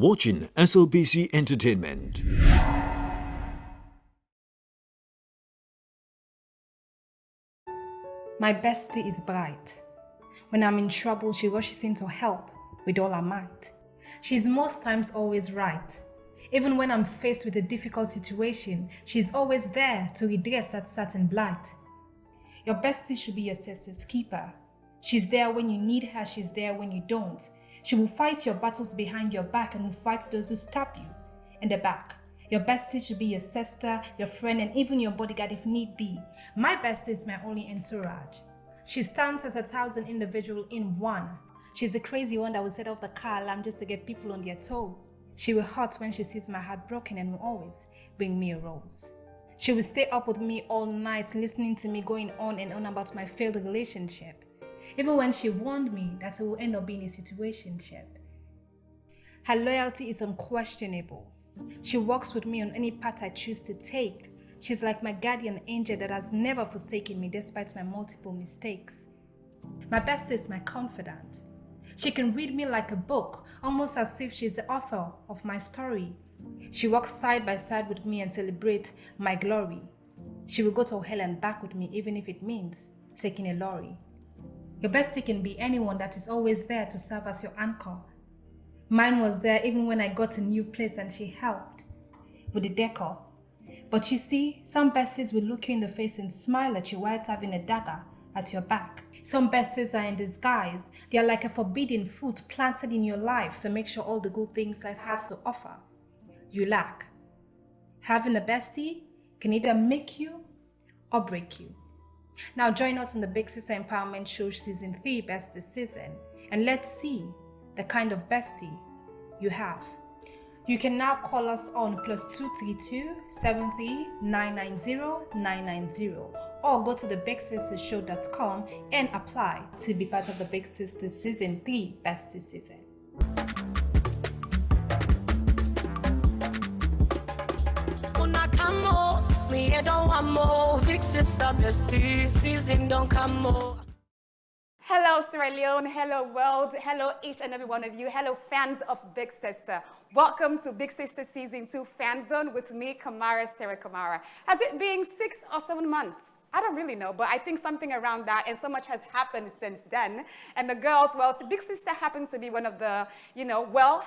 watching SLBC Entertainment. My bestie is bright. When I'm in trouble, she rushes in to help with all her might. She's most times always right. Even when I'm faced with a difficult situation, she's always there to redress that certain blight. Your bestie should be your sister's keeper. She's there when you need her, she's there when you don't. She will fight your battles behind your back and will fight those who stab you in the back. Your bestie should be your sister, your friend, and even your bodyguard if need be. My bestie is my only entourage. She stands as 1,000 individuals in one. She's the crazy one that will set off the car alarm just to get people on their toes. She will hurt when she sees my heart broken and will always bring me a rose. She will stay up with me all night listening to me going on and on about my failed relationship. Even when she warned me that it will end up being a situationship. Her loyalty is unquestionable. She walks with me on any path I choose to take. She's like my guardian angel that has never forsaken me despite my multiple mistakes. My bestie is my confidant. She can read me like a book, almost as if she's the author of my story. She walks side by side with me and celebrates my glory. She will go to hell and back with me even if it means taking a lorry. Your bestie can be anyone that is always there to serve as your anchor. Mine was there even when I got a new place and she helped with the decor. But you see, some besties will look you in the face and smile at you while having a dagger at your back. Some besties are in disguise. They are like a forbidden fruit planted in your life to make sure all the good things life has to offer you lack. Having a bestie can either make you or break you. Now join us in the Big Sister Empowerment Show Season 3 Bestie Season and let's see the kind of bestie you have. You can now call us on +232 73 990 990 or go to thebigsistershow.com and apply to be part of the Big Sister Season 3 Bestie Season. Me, I don't want more. Big sister, bestie, season don't come more. Hello, Sierra Leone. Hello, world. Hello, each and every one of you. Hello, fans of Big Sister. Welcome to Big Sister Season 2 Fan Zone with me, Kamara, Sarah Kamara. Has it been 6 or 7 months? I don't really know, but I think something around that, and so much has happened since then. And the girls, well, Big Sister happens to be one of the,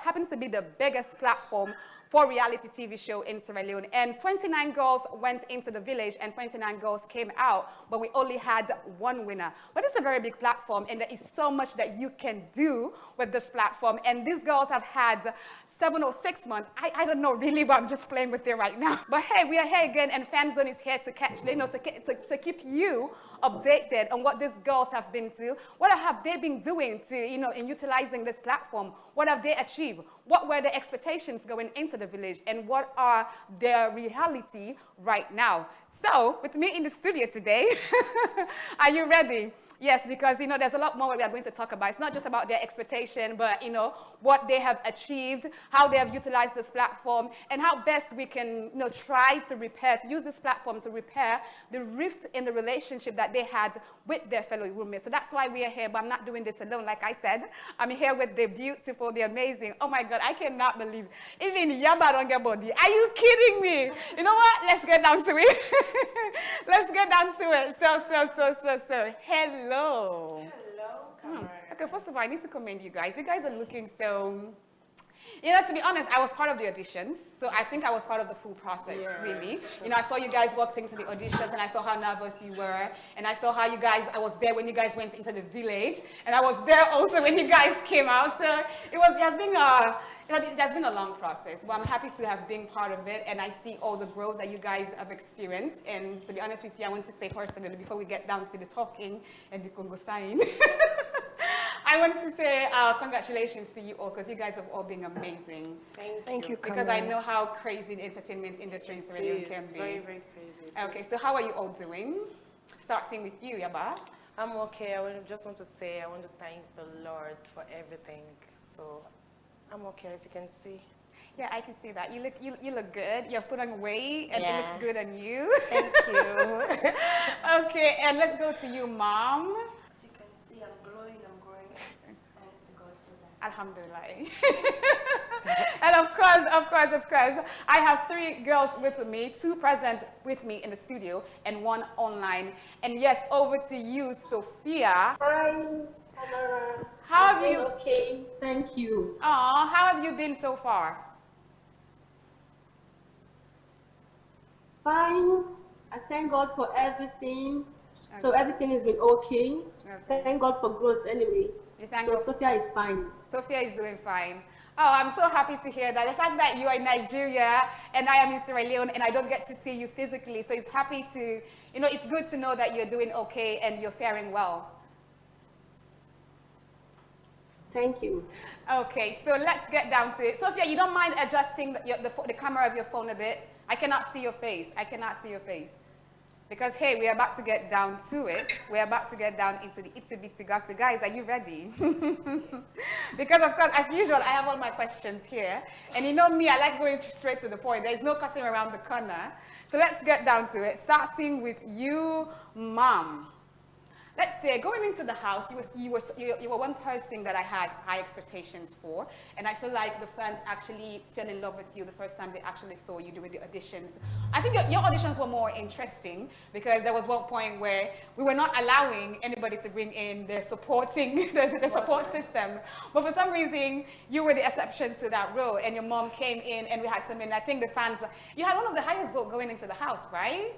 happens to be the biggest platform for reality TV show in Sierra Leone. And 29 girls went into the village and 29 girls came out, but we only had one winner. But it's a very big platform and there is so much that you can do with this platform. And these girls have had 7 or 6 months. I don't know really, but I'm just playing with it right now. But hey, we are here again and Fan Zone is here to catch, to keep you updated on what these girls have been to. What have they been doing to, in utilizing this platform? What have they achieved? What were the expectations going into the village? And what are their reality right now? So, with me in the studio today, are you ready? Yes, because, there's a lot more we are going to talk about. It's not just about their expectation, but, what they have achieved, how they have utilized this platform, and how best we can, try to use this platform to repair the rift in the relationship that they had with their fellow roommates. So that's why we are here, but I'm not doing this alone. Like I said, I'm here with the beautiful, the amazing. Oh my God, I cannot believe even yabba on your body. Are you kidding me? You know what? Let's get down to it. Let's get down to it. So. Hello. Hello, Okay, first of all, I need to commend you guys. You guys are looking so... to be honest, I was part of the auditions, so I think I was part of the full process, really. Sure. I saw you guys walked into the auditions, and I saw how nervous you were, and I saw how you guys, I was there when you guys went into the village, and I was there also when you guys came out, so it has been a long process, but I'm happy to have been part of it, and I see all the growth that you guys have experienced, and to be honest with you, I want to say personally, before we get down to the talking and the Congo sign, I want to say congratulations to you all, because you guys have all been amazing. Thank you, because I know how crazy the entertainment industry in Sierra Leone can be. Very, very crazy. Okay, so how are you all doing? Starting with you, Yabba. I'm okay. I just want to say I want to thank the Lord for everything. So I'm okay, as you can see. Yeah, I can see that. You look good. You're putting on weight, and it looks good on you. Thank you. Okay, and let's go to you, Mom. As you can see, I'm glowing. Thanks to God for that. Alhamdulillah. Hello, of course. I have 3 girls with me, 2 present with me in the studio and 1 online. And yes, over to you, Sophia. Hi, Kamara. How have you? Okay, thank you. Aw, how have you been so far? Fine. I thank God for everything. Okay. So everything has been okay. Thank God for growth anyway. So Sophia is fine. Sophia is doing fine. Oh, I'm so happy to hear that. The fact that you are in Nigeria and I am in Sierra Leone and I don't get to see you physically. So it's happy to, you know, it's good to know that you're doing okay and you're faring well. Thank you. Okay, so let's get down to it. Sophia, you don't mind adjusting the camera of your phone a bit? I cannot see your face. I cannot see your face. Because, hey, we're about to get down to it. We're about to get down into the itty-bitty gossip. Guys, are you ready? Because, of course, as usual, I have all my questions here. And you know me, I like going straight to the point. There's no cutting around the corner. So let's get down to it, starting with you, Mom. Let's say, going into the house, you were one person that I had high expectations for, and I feel like the fans actually fell in love with you the first time they actually saw you doing the auditions. I think your auditions were more interesting because there was one point where we were not allowing anybody to bring in the supporting, the support system, but for some reason, you were the exception to that rule, and your mom came in, and we had some, and I think the fans, you had one of the highest votes going into the house, right?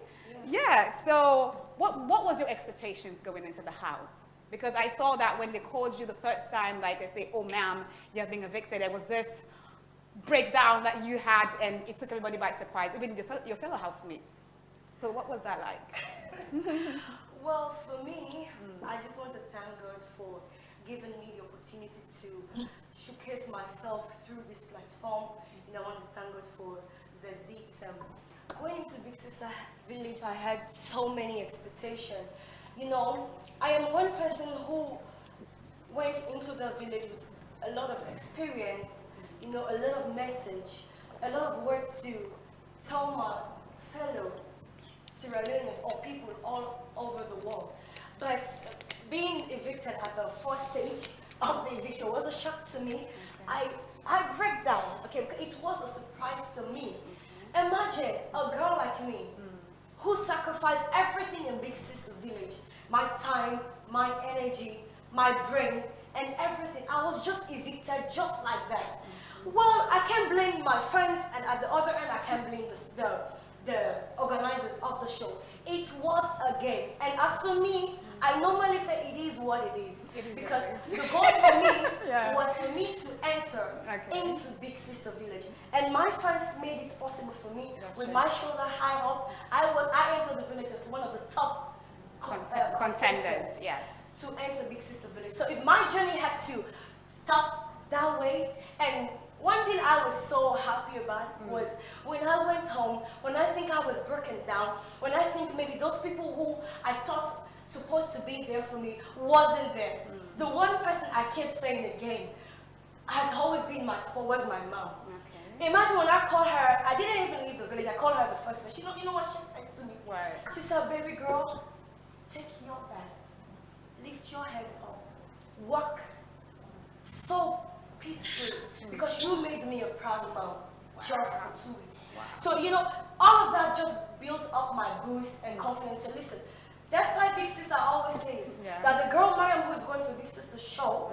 Yeah, so what was your expectations going into the house? Because I saw that when they called you the first time, like they say, oh ma'am, you have been evicted, there was this breakdown that you had and it took everybody by surprise, even your fellow housemate. So what was that like? Well, for me, I just want to thank God for giving me the opportunity to showcase myself through this platform. You know, I want to thank God for ZZ. Going into Big Sister Village, I had so many expectations. You know, I am one person who went into the village with a lot of experience, you know, a lot of message, a lot of work to tell my fellow Sierra Leoneans or people all over the world. But being evicted at the first stage of the eviction was a shock to me. I break down, okay, it was a surprise to me. Imagine a girl like me who sacrificed everything in Big Sister Village, my time, my energy, my brain, and everything. I was just evicted just like that. Well, I can't blame my friends, and at the other end, I can't blame the organizers of the show. It was a game, and as for me, I normally say it is what it is. Because the goal for me was for me to enter into Big Sister Village. And my friends made it possible for me. With my shoulder high up, I entered the village as one of the top contenders, yes. To enter Big Sister Village. So if my journey had to stop that way, and one thing I was so happy about was when I went home, when I think I was broken down, when I think maybe those people who I thought supposed to be there for me wasn't there. The one person I kept saying again has always been my support was my mom. Imagine when I called her, I didn't even leave the village, I called her the first day. You know what she said to me? What? She said, baby girl, take your bag, lift your head up, walk so peacefully because you made me a proud mom just for 2 weeks. So, you know, all of that just built up my boost and confidence. And listen, that's why Big Sister always says that the girl Mariam who is going for Big Sister's show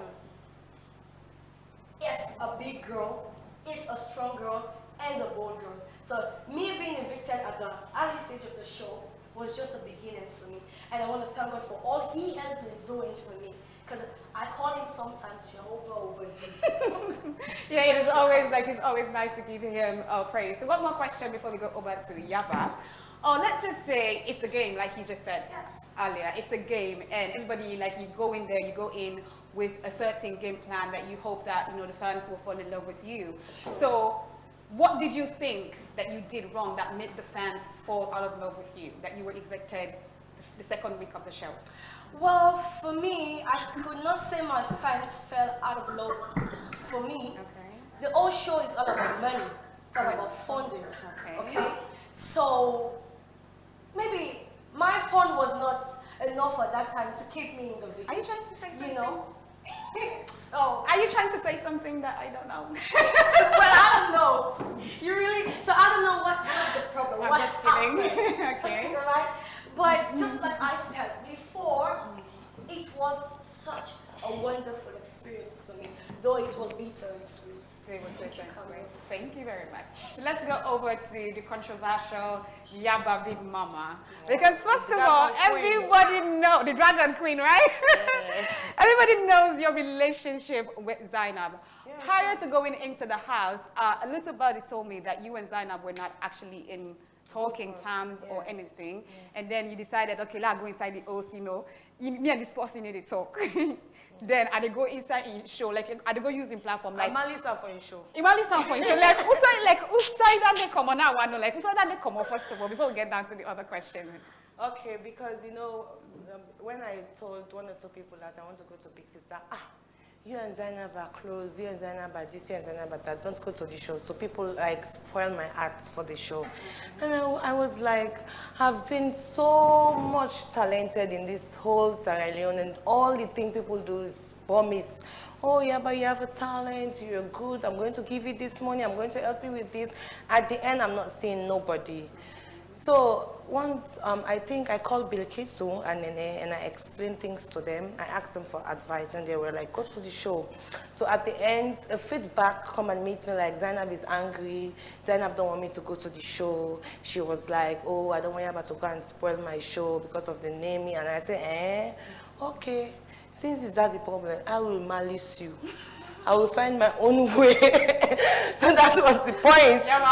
is a big girl, is a strong girl, and a bold girl. So me being evicted at the early stage of the show was just a beginning for me. And I want to thank God for all he has been doing for me. Because I call him sometimes Jehovah over you. Yeah, it is always like it's always nice to give him praise. So one more question before we go over to Yabba. Oh, let's just say it's a game, like you just said earlier. It's a game, and everybody, like, you go in there, you go in with a certain game plan that you hope that, you know, the fans will fall in love with you. So what did you think that you did wrong that made the fans fall out of love with you, that you were evicted the second week of the show? Well, for me, I could not say my fans fell out of love. For me, the whole show is all about money. It's all about funding. Okay? So maybe my fund was not enough at that time to keep me in the village. Are you trying to say something? You know? So Are you trying to say something that I don't know? Well, I don't know. You really, so I don't know what was the problem. I'm What just kidding. happened? Okay. Right? But just like I said before, it was such a wonderful experience for me, though it was bitter and sweet. It was bitter and sweet. Thank you very much. Let's go over to the controversial Yabba Big Mama. Because first of all, everybody knows, the Dragon Queen, right? Yes. Everybody knows your relationship with Zainab. Yes. Prior to going into the house, a little birdie told me that you and Zainab were not actually in talking terms or anything. Yes. And then you decided, okay, let's go inside the house, you know. Me and this person need to talk. Then I go inside in show, like I go use the platform like Malisa for in show. Malisa for in show, like who side that they come on now? I know, like who side that they come on first of all before we get down to the other question. Okay, because you know, when I told one or two people that I want to go to Big Sister, you and Zainab are close, you and Zainab are this, you and Zainab are that, don't go to the show. So people like spoil my art for the show. And I was like, I've been so much talented in this whole Sierra Leone, and all the thing people do is promise. Oh yeah, but you have a talent, you're good, I'm going to give you this money, I'm going to help you with this. At the end, I'm not seeing nobody. So once, I think I called Bilkisu and Nene and I explained things to them. I asked them for advice and they were like, go to the show. So at the end, a feedback come and meet me like, Zainab is angry. Zainab don't want me to go to the show. She was like, oh, I don't want Yabba to go and spoil my show because of the naming. And I said, okay, since is that the problem, I will malice you. I will find my own way. So that was the point. Yeah,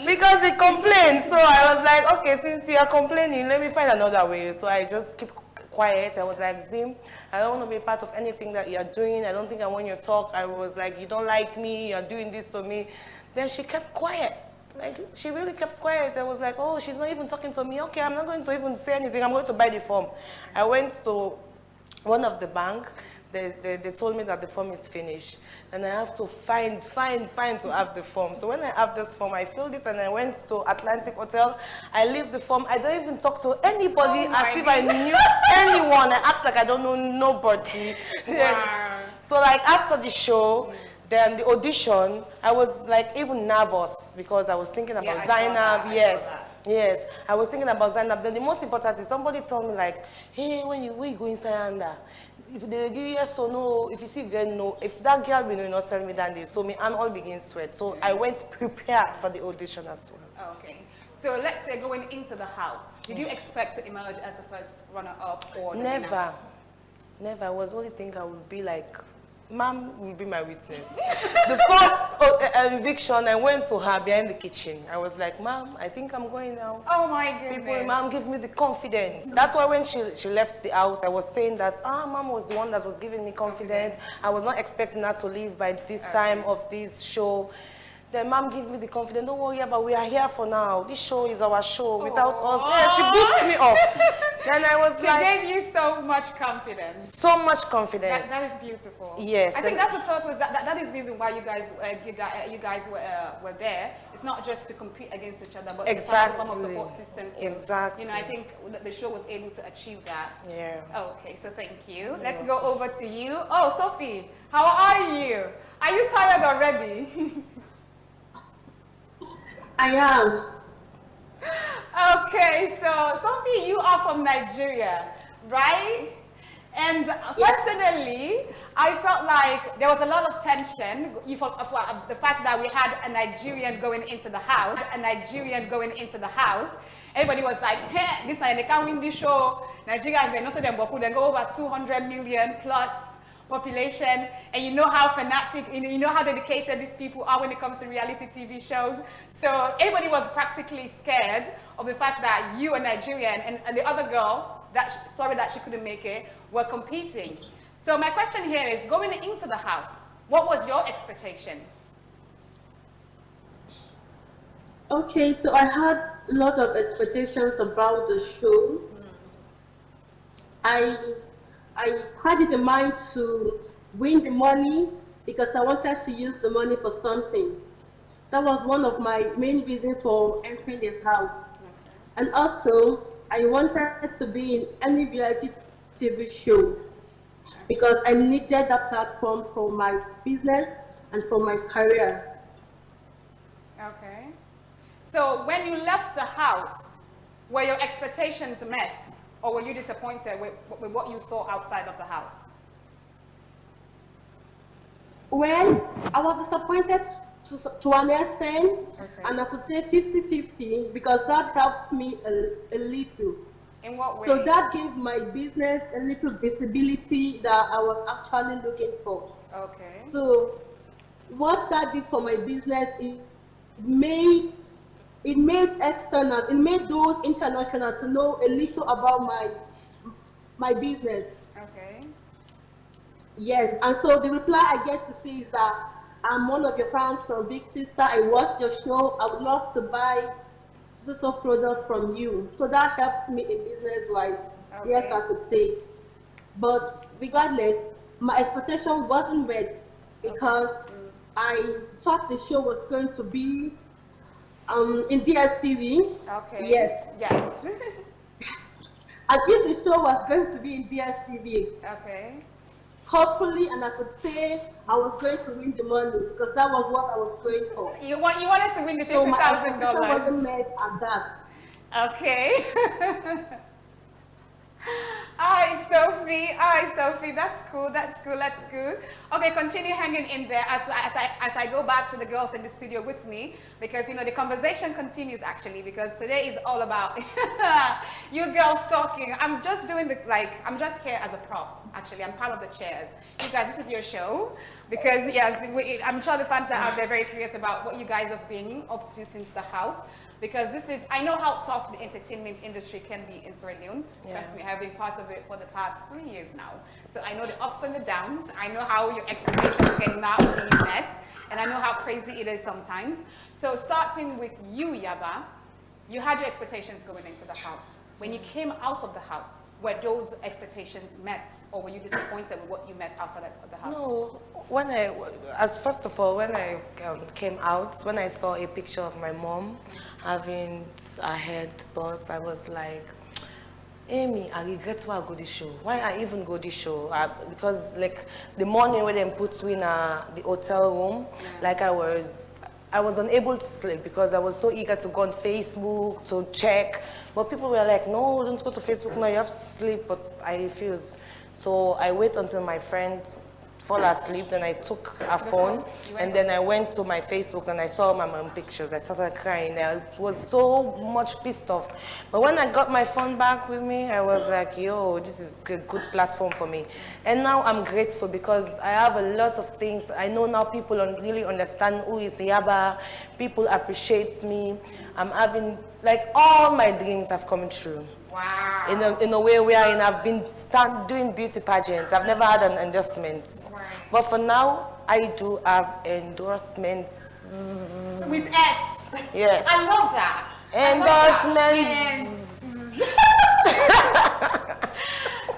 because he complained, so I was like, okay, since you are complaining, let me find another way. So I just keep quiet. I was like, Zim, I don't want to be part of anything that you're doing. I don't think I want your talk. I was like, you don't like me, you're doing this to me. Then she kept quiet. Like, she really kept quiet. I was like, oh, she's not even talking to me. Okay, I'm not going to even say anything. I'm going to buy the form. I went to one of the bank. They told me that the form is finished. And I have to find to have the form. So when I have this form, I filled it and I went to Atlantic Hotel. I leave the form. I don't even talk to anybody as if I knew anyone. I act like I don't know nobody. Wow. So like after the show, then the audition, I was like even nervous because I was thinking about Zainab. Yes, I was thinking about Zainab. Then the most important is somebody told me like, hey, when you go inside under, if they give yes or no, if you see girl no, if that girl will not tell me that day, so me and all begin sweat. So I went prepared for the audition as well. Okay. So let's say going into the house, did you expect to emerge as the first runner-up or the winner? Never. I was only thinking I would be like, Mom will be my witness. The first eviction, I went to her behind the kitchen. I was like, Mom, I think I'm going now. Oh my goodness. Mom, give me the confidence. That's why when she left the house, I was saying that, Mom was the one that was giving me confidence. I was not expecting her to leave by this time of this show. Then Mom gave me the confidence, don't worry, but we are here for now. This show is our show. Without us, yeah, she boosted me up. Then I was like... She gave you so much confidence. So much confidence. That is beautiful. Yes. I think that's the purpose, that is the reason why you guys were there. It's not just to compete against each other, but to find a form of support system. Exactly. You know, I think the show was able to achieve that. Yeah. Okay, so thank you. Let's go over to you. Oh, Sophie, how are you? Are you tired already? I am. Okay, so Sophie, you are from Nigeria, right? And personally, I felt like there was a lot of tension. The fact that we had a Nigerian going into the house, Everybody was like, hey, this time they can't win this show. Nigeria, they know so they go over 200 million plus population, and you know how fanatic, you know how dedicated these people are when it comes to reality TV shows. So everybody was practically scared of the fact that you, a Nigerian, and the other girl, sorry that she couldn't make it, were competing. So my question here is, going into the house, what was your expectation? Okay, so I had a lot of expectations about the show. I had it in mind to win the money because I wanted to use the money for something. That was one of my main reasons for entering this house. And also, I wanted to be in any reality TV show because I needed that platform for my business and for my career. Okay. So when you left the house, were your expectations met, or were you disappointed with what you saw outside of the house? Well, I was disappointed to an extent, Okay. and I could say 50-50 because that helped me a little. In what way? So that gave my business a little visibility that I was actually looking for. Okay. So what that did for my business is it made externals, it made those international to know a little about my business. Okay. Yes, and so the reply I get to see is that I'm one of your fans from Big Sister. I watched your show. I would love to buy so products from you. So that helped me in business-wise. Okay. Yes, I could say. But regardless, my expectation wasn't met because I thought the show was going to be in DSTV. Okay. Yes. Yes. And if the show was going to be in DSTV, Okay. hopefully, and I could say I was going to win the money because that was what I was going for. You wanted to win the So my expectation $50,000. wasn't met at that. Okay. Hi, Sophie. Hi, Sophie. That's cool. That's cool. That's good. Okay, continue hanging in there as I go back to the girls in the studio with me, because you know the conversation continues actually, because today is all about you girls talking. I'm just doing I'm just here as a prop. Actually, I'm part of the chairs. You guys, this is your show, because yes, I'm sure the fans are out there very curious about what you guys have been up to since the house. Because I know how tough the entertainment industry can be in Sierra Leone. Yeah. Trust me, I've been part of it for the past 3 years now. So I know the ups and the downs. I know how your expectations cannot be met. And I know how crazy it is sometimes. So starting with you, Yabba, you had your expectations going into the house. When you came out of the house, were those expectations met, or were you disappointed with what you met outside of the house? No, first of all, when I came out, when I saw a picture of my mom having a head boss, I was like, Amy, I regret why I go this show. Why I even go this show? Because like the morning when they put me in the hotel room, like I was unable to sleep because I was so eager to go on Facebook to check. But people were like, no, don't go to Facebook now, you have to sleep. But I refused. So I wait until my friend fall asleep, then I took her phone, and then I went to my Facebook and I saw my mom pictures. I started crying. I was so much pissed off. But when I got my phone back with me, I was like, yo, this is a good platform for me. And now I'm grateful because I have a lot of things. I know now people really understand who is Yabba. People appreciate me. I'm having, like, all my dreams have come true. Wow. In a way wherein I've been doing beauty pageants. I've never had an endorsement. Right. But for now, I do have endorsements. With S. Yes. I love that. Endorsements.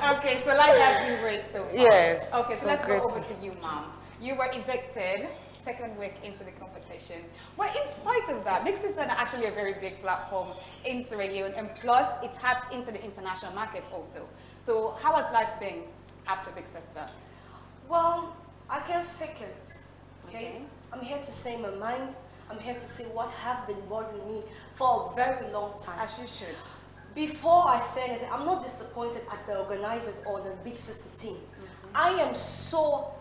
Okay, so life has been great so far. Yes. Okay, so let's go grateful. over to you, Mom. You were evicted second week into the competition. Well, in spite of that, Big Sister is actually a very big platform in Sierra Leone, and plus it taps into the international market also. So how has life been after Big Sister? Well, I can't fake it, okay? I'm here to say my mind. I'm here to say what have been bothering me for a very long time. As you should. Before I say anything, I'm not disappointed at the organizers or the Big Sister team. I am so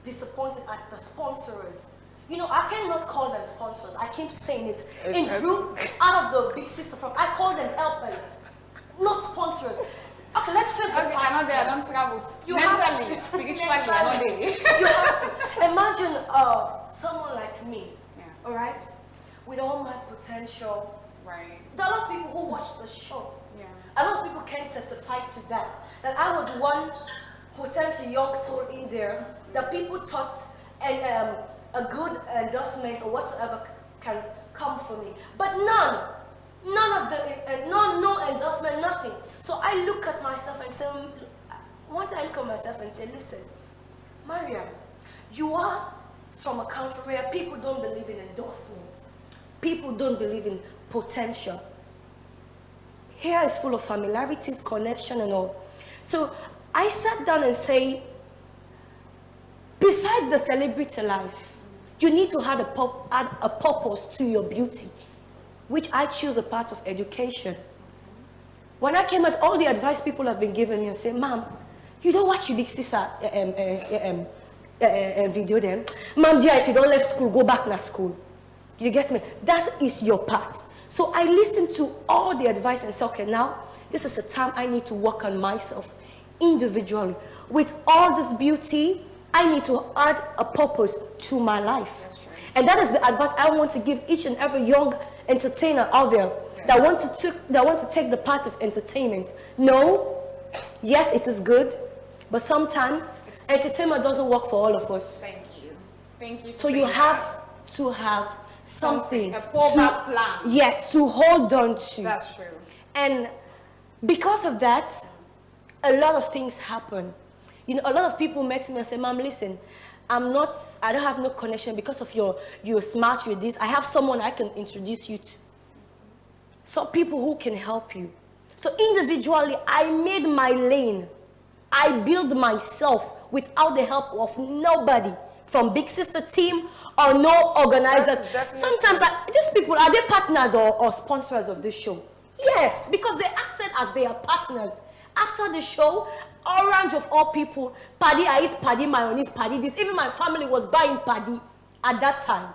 disappointed at the sponsors. You know, I cannot call them sponsors. I keep saying it. In group, out of the Big Sister from, I call them helpers, not sponsors. Okay, let's face the Okay, I know they are not travel. Mentally, spiritually, I know they. You have to imagine someone like me, all right, with all my potential. Right. There are a lot of people who watch the show. Yeah. A lot of people can testify to that. That I was one potential young soul in there that people thought a good endorsement or whatsoever can come for me. But no endorsement, nothing. So I look at myself and say, one day I look at myself and say, listen, Mariam, you are from a country where people don't believe in endorsements. People don't believe in potential. Here is full of familiarities, connection, and all. So I sat down and say, besides the celebrity life, you need to add a purpose to your beauty, which I choose a part of education. When I came out, all the advice people have been giving me and say, Mom, you don't watch your big sister video then. Mom, dear, if you don't leave school, go back to school. You get me? That is your part. So I listened to all the advice and said, okay, now this is the time I need to work on myself individually. With all this beauty, I need to add a purpose to my life. And that is the advice I want to give each and every young entertainer out there that want to take the part of entertainment. No, yes, it is good, but sometimes entertainment doesn't work for all of us. Thank you. Thank you. So you have to have something. A fallback plan. Yes, to hold on to. That's true. And because of that, a lot of things happen. You know, a lot of people met me and say, Mom, listen, I don't have no connection because of you're smart, you're this. I have someone I can introduce you to. Some people who can help you. So individually, I made my lane. I built myself without the help of nobody from Big Sister team or no organizers. Sometimes these people, are they partners or sponsors of this show? Yes, because they acted as their partners. After the show, orange of all people, paddy, I eat paddy, mayonnaise, paddy, this. Even my family was buying paddy at that time.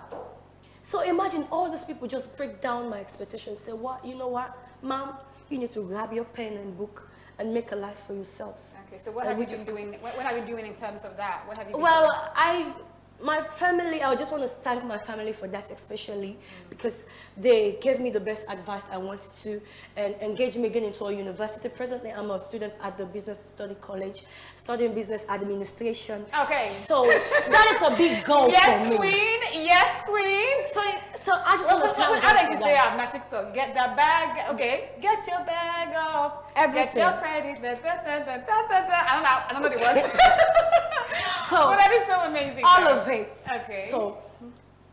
So imagine all these people just break down my expectations. Say, what? You know what, Mom? You need to grab your pen and book and make a life for yourself. Okay, so what have you been doing? What are you doing in terms of that? What have you been doing? My family, I just want to thank my family for that especially because they gave me the best advice I wanted to and engage me again into a university. Presently, I'm a student at the Business Study College, studying business administration. Okay. So that is a big goal yes, for me. Queen. Yes, Queen. So I just want to thank how did you say on my TikTok? Get the bag. Okay. Get your bag off. Everything. Get your credit. I don't know the words. So, but that is so amazing. All of it. Okay. So,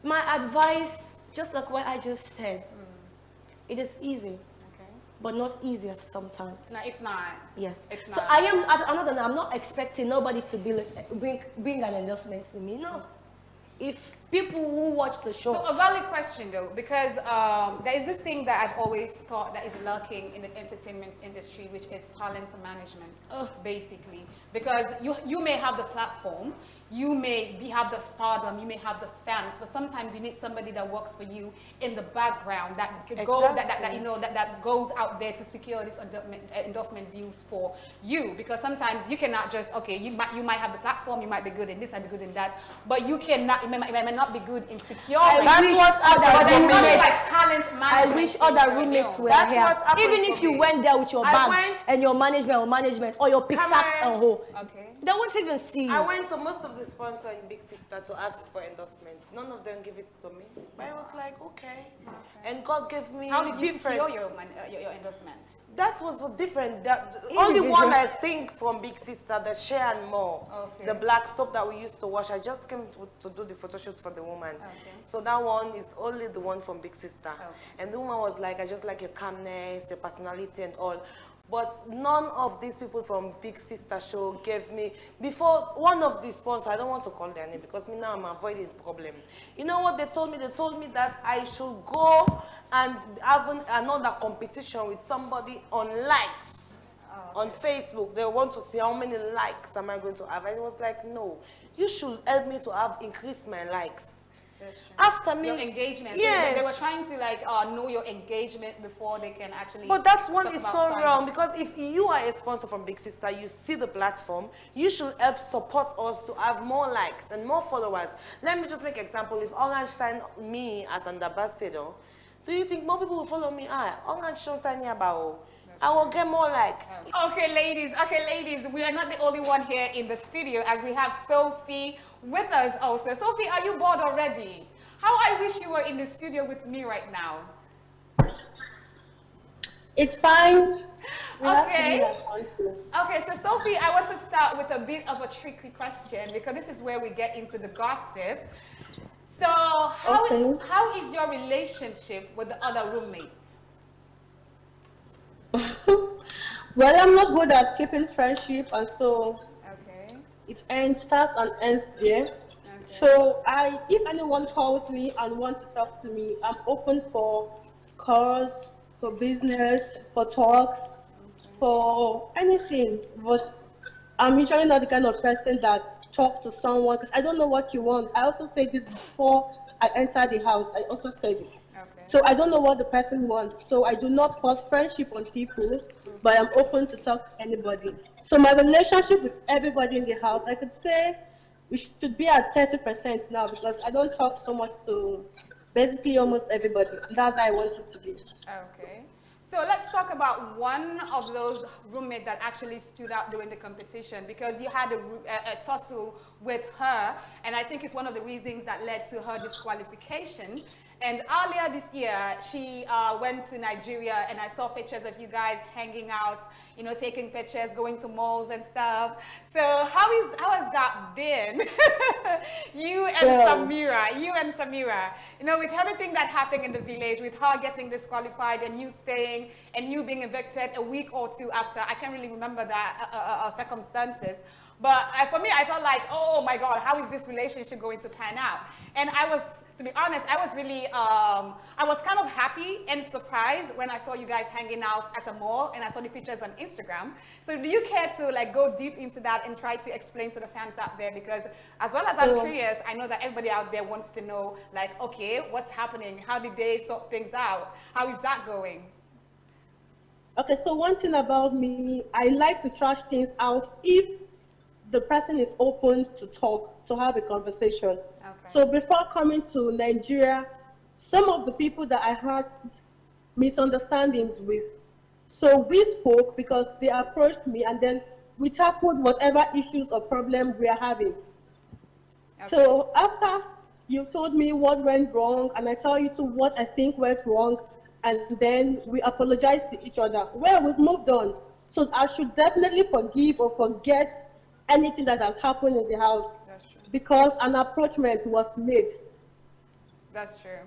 my advice, just like what I just said, it is easy, but not easier sometimes. No, it's not. Yes. It's not. So I'm not expecting nobody to bring an endorsement to me. No. If people who watch the show. So a valid question though, because there is this thing that I've always thought that is lurking in the entertainment industry, which is talent management, basically. Because you may have the platform, you may have the stardom, you may have the fans, but sometimes you need somebody that works for you in the background that that goes out there to secure these endorsement deals for you. Because sometimes you cannot just you might have the platform, you might be good in this, might be good in that, but you cannot. You might not be good in securing. That's what other roommates. Like talent management. I wish other roommates were here. Even if you went there with your bag and your management or your pickaxe and hoe, they won't even see you. I went to most of the sponsors in Big Sister to ask for endorsements. None of them gave it to me. But I was like, okay. And God gave me How did you different. secure your endorsement? That was different. Only one I think from Big Sister, the Share and More, the black soap that we used to wash. I just came to do the photo shoots for the woman. So that one is only the one from Big Sister. And the woman was like, I just like your calmness, your personality and all. But none of these people from Big Sister show gave me, before one of the sponsors, I don't want to call their name because me now I'm avoiding problem. You know what they told me? They told me that I should go and have another competition with somebody on likes on Facebook. They want to see how many likes am I going to have. I was like, no, you should help me to have increased my likes. After me, your engagement. Yes. So they were trying to like know your engagement before they can actually. But that one is so wrong because if you are a sponsor from Big Sister, you see the platform, you should help support us to have more likes and more followers. Let me just make an example. If Orange signed me as an ambassador, do you think more people will follow me? Orange should sign me about. I will get more likes. Okay, ladies, we are not the only one here in the studio as we have Sophie with us also. Sophie, are you bored already? How I wish you were in the studio with me right now. It's fine. Okay, so Sophie, I want to start with a bit of a tricky question because this is where we get into the gossip. So how is your relationship with the other roommates? Well, I'm not good at keeping friendship, and so Okay. starts and ends there. Okay. So if anyone calls me and want to talk to me, I'm open for calls, for business, for talks, for anything. But I'm usually not the kind of person that talk to someone because I don't know what you want. I also said this before I entered the house. I also said it. Okay. So I don't know what the person wants. So I do not force friendship on people, but I'm open to talk to anybody. So my relationship with everybody in the house, I could say we should be at 30% now because I don't talk so much to basically almost everybody. That's how I want it to be. Okay. So let's talk about one of those roommates that actually stood out during the competition, because you had a tussle with her, and I think it's one of the reasons that led to her disqualification. And earlier this year, she went to Nigeria, and I saw pictures of you guys hanging out, you know, taking pictures, going to malls and stuff. So how has that been? You and Samira, you know, with everything that happened in the village, with her getting disqualified and you staying and you being evicted a week or two after, I can't really remember the circumstances. But for me, I felt like, oh my God, how is this relationship going to pan out? And I was, to be honest, I was really, I was kind of happy and surprised when I saw you guys hanging out at a mall and I saw the pictures on Instagram. So do you care to like go deep into that and try to explain to the fans out there? Because as well as I'm curious, I know that everybody out there wants to know, like, okay, what's happening? How did they sort things out? How is that going? Okay, so one thing about me, I like to trash things out if the person is open to talk, to have a conversation. Okay. So before coming to Nigeria, some of the people that I had misunderstandings with, so we spoke because they approached me and then we tackled whatever issues or problems we are having. Okay. So after you told me what went wrong and I tell you to what I think went wrong, and then we apologize to each other, well, we've moved on. So I should definitely forgive or forget anything that has happened in the house. That's true. Because an approachment was made. That's true.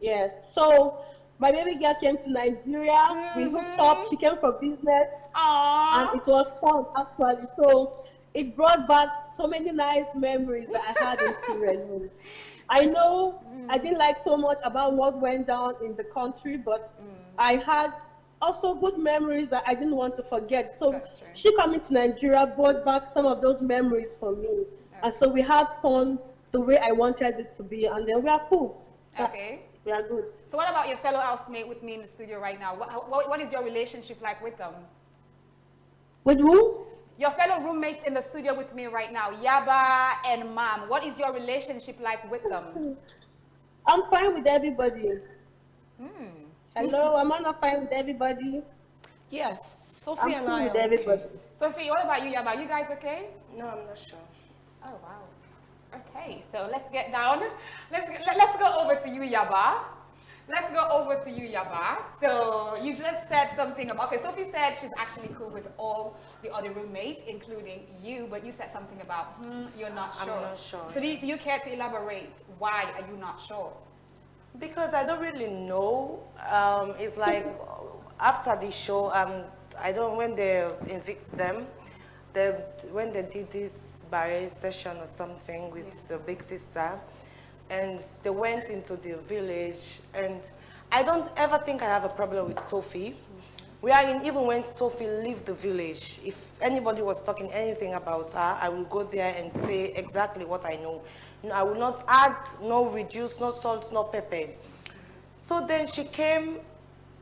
Yes. So my baby girl came to Nigeria. We hooked up. She came for business. Aww. And it was fun, actually. So it brought back so many nice memories that I had in Sierra Leone. I know I didn't like so much about what went down in the country, but I had also good memories that I didn't want to forget. So she coming to Nigeria brought back some of those memories for me. Okay. And so we had fun the way I wanted it to be, and then we are cool. Okay. We are good. So what about your fellow housemate with me in the studio right now? What is your relationship like with them? With who? Your fellow roommates in the studio with me right now, Yabba and Mom. What is your relationship like with them? I'm fine with everybody. Hello, am I not fine with everybody? Yes, Sophie and I with are everybody. okay. Sophie, what about you, Yabba? You guys okay? No, I'm not sure. Oh, wow. Okay, so let's get down. Let's go over to you, Yabba. Let's go over to you, Yabba. So you just said something about, okay, Sophie said she's actually cool with all the other roommates, including you, but you said something about, you're not sure. I'm not sure. So do you care to elaborate? Why are you not sure? Because I don't really know. It's like after the show, I don't, when they evict them, when they did this barrier session or something with the big sister, and they went into the village, and I don't ever think I have a problem with Sophie. We are in, even when Sophie left the village, if anybody was talking anything about her, I will go there and say exactly what I know. I will not add, no reduce, no salt, no pepper. So then she came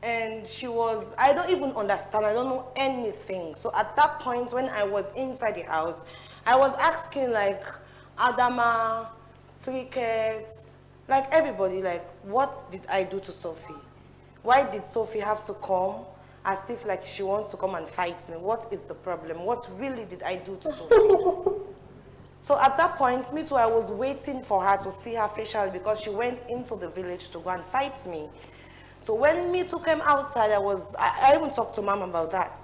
and she was, I don't even understand, I don't know anything. So at that point when I was inside the house, I was asking like Adama, Tricket, like everybody, like what did I do to Sophie? Why did Sophie have to come as if like she wants to come and fight me? What is the problem? What really did I do to Sophie? So at that point, me too, I was waiting for her to see her facial because she went into the village to go and fight me. So when me too came outside, I even talked to Mom about that.